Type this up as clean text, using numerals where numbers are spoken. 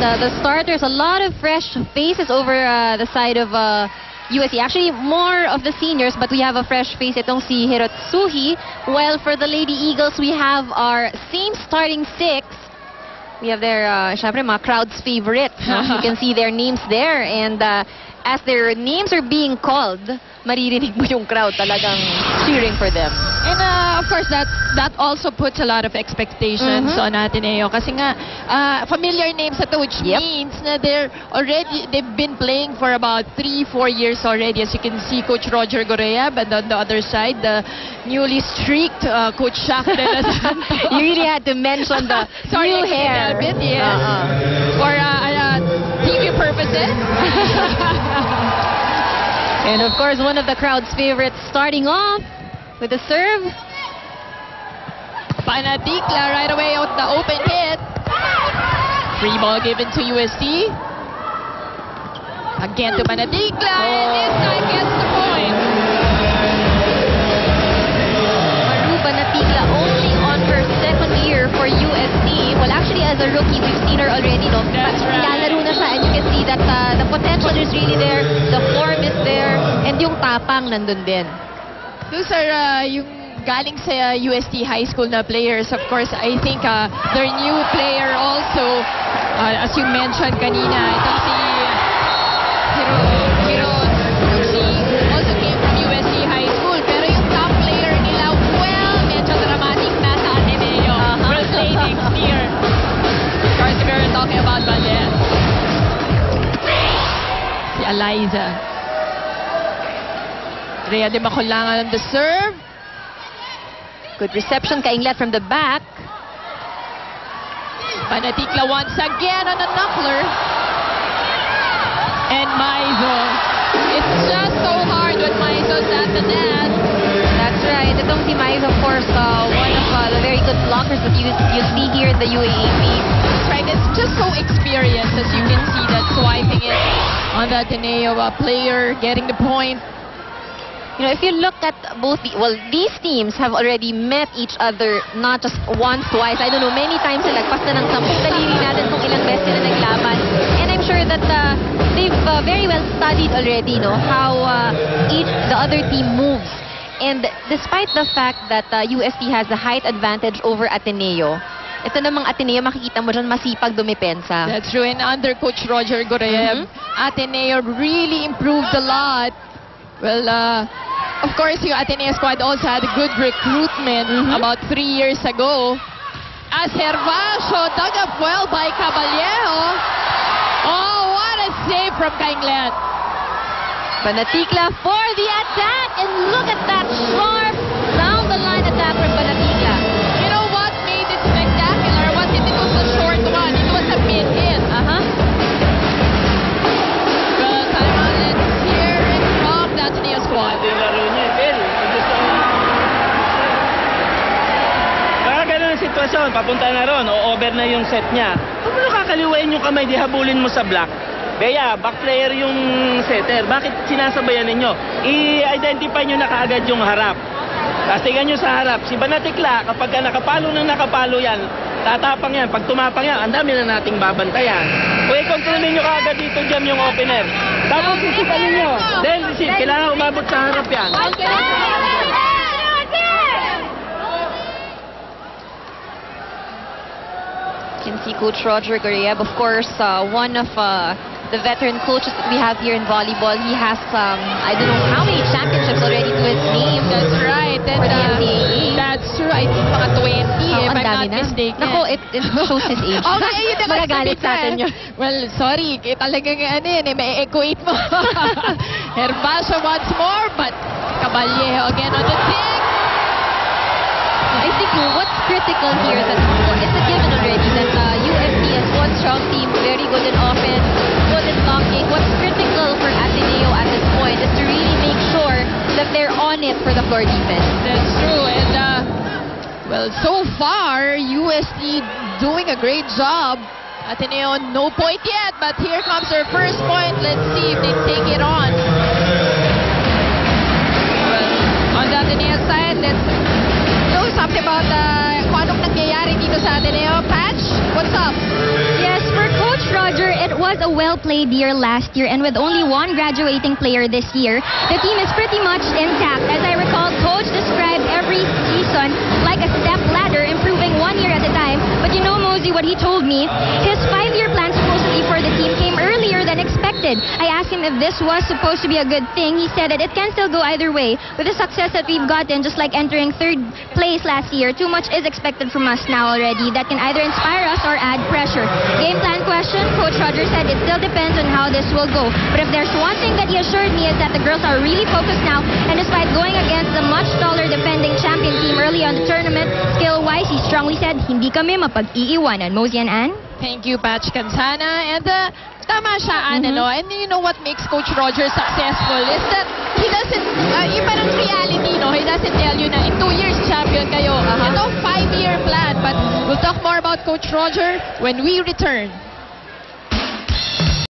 the starters, a lot of fresh faces over the side of USC. Actually, more of the seniors, but we have a fresh face. Itong si Hirotsuhi. While for the Lady Eagles, we have our same starting six. We have their, syempre, mga crowd's favorite. No? You can see their names there. And as their names are being called, maririnig mo yung crowd talagang cheering for them. And of course, that also puts a lot of expectations on Ateneo. Kasi nga, familiar names ito, which means na they've been playing for about 3-4 years already. As you can see, Coach Roger Gorreab, and on the other side, the newly streaked Coach Shaq de la Santos. You really had to mention the new hair. Bit, yes. For TV purposes. And of course, one of the crowd's favorites starting off with the serve. Panatikla right away out the open hit. Free ball given to UST. Again to Panatikla, and this time gets the point. Maru Panatikla only on her second year for UST. Well, actually, as a rookie, we've seen her already, no? That's right. Lalaro na siya, and you can see that the potential is really there, the form is there, and yung tapang nandun din. Those are yung galing sa UST high school na players. Of course, I think their new player also, as you mentioned kanina, itong si Hirotsuhi also came from UST high school. Pero yung top player nila, well, medyo dramatic na sa Ateneo. Will play next year. Of course, we're talking about Ballet. Si Eliza. Rhea de Macolangan on the serve. Good reception, Kainglet from the back. Panatikla once again on a knuckler. And Maizo. It's just so hard when Maizo's at the net. That's right. Itong si Maizo, of course, one of the very good blockers that you see here in the UAAP. That's right. It's just so experienced, as you can see, that swiping it on the Ateneo player, getting the point. You know, if you look at both, these teams have already met each other not just once, twice, I don't know, many times sila. Pasta ng 10 daliri natin kung ilang beses sila naglaban. And I'm sure that they've very well studied already, no, how the other team moves. And despite the fact that UST has a height advantage over Ateneo, ito namang Ateneo, makikita mo dyan masipag dumepensa. That's true. And under Coach Roger Gorreab, Ateneo really improved a lot. Well, of course, yung Ateneo squad also had a good recruitment about 3 years ago. As Hervasio dug up well by Caballero. Oh, what a save from Kainglet. Panatikla for the attack, and look at that sharp down-the-line attack from Panatikla. You know what made it spectacular? Wasn't it was a short one, it was a mid-hit. Well, time on, let's hear it from the Ateneo squad. Ganun ang sitwasyon, papunta na ron, o over na yung set niya. Kung mo kakaliwain yung kamay, di habulin mo sa block. Kaya, back player yung setter. Bakit sinasabayan ninyo? I-identify nyo na kaagad yung harap. Tastigan nyo sa harap. Si Panatikla, kapag nakapalo yan, tatapang yan. Pag tumapang yan, ang dami na nating babantayan. Kung i-controlin nyo kaagad dito dyan yung opener. Tapos sisipan ninyo. Then, kailangan umabot sa harap yan. You can see Coach Roger Gorreab, of course, one of the veteran coaches that we have here in volleyball. He has, I don't know how many championships already to his name. That's right. And, for the NCAA. That's true. I think mga 20, if I'm not mistaken. Nako, it shows his age. Okay, yun na magagalit sa atin yun. Well, sorry. Talagang may equate mo. Hervasio once more, but Caballero again on the stick. I think what's critical here is that it's a given already that UST has one strong team, very good in offense, good in blocking. What's critical for Ateneo at this point is to really make sure that they're on it for the floor defense. That's true. And, well, so far, UST doing a great job. Ateneo, no point yet, but here comes their first point. Let's see if they take it on. Well, on the Ateneo side, let's know something about kung anong nangyayari dito sa Ateneo. Patch, what's up? Yes, for Coach Roger, it was a well-played year last year, and with only one graduating player this year, the team is pretty much intact. As I recall, Coach described every season like a step ladder, improving 1 year at a time. But you know, Mosey, what he told me, his 5-year plan supposedly for the team came earlier than expected. I asked him if this was supposed to be a good thing. He said that it can still go either way. With the success that we've gotten, just like entering 3rd place last year, too much is expected from us now already. That can either inspire us or add pressure. Game plan question, Coach Roger said it still depends on how this will go. But if there's one thing that he assured me is that the girls are really focused now, and despite going against the much taller defending champion team early on the tournament, skill-wise, he strongly said, hindi kami mapag-iiwanan. Mosey and Ann? Thank you, Patch Kansana. And tama siya, Ann, ano? And you know what makes Coach Roger successful is that he doesn't, yung parang reality, no? He doesn't tell you na in 2 years champion kayo. Ito, 5-year plan. But we'll talk more about Coach Roger when we return.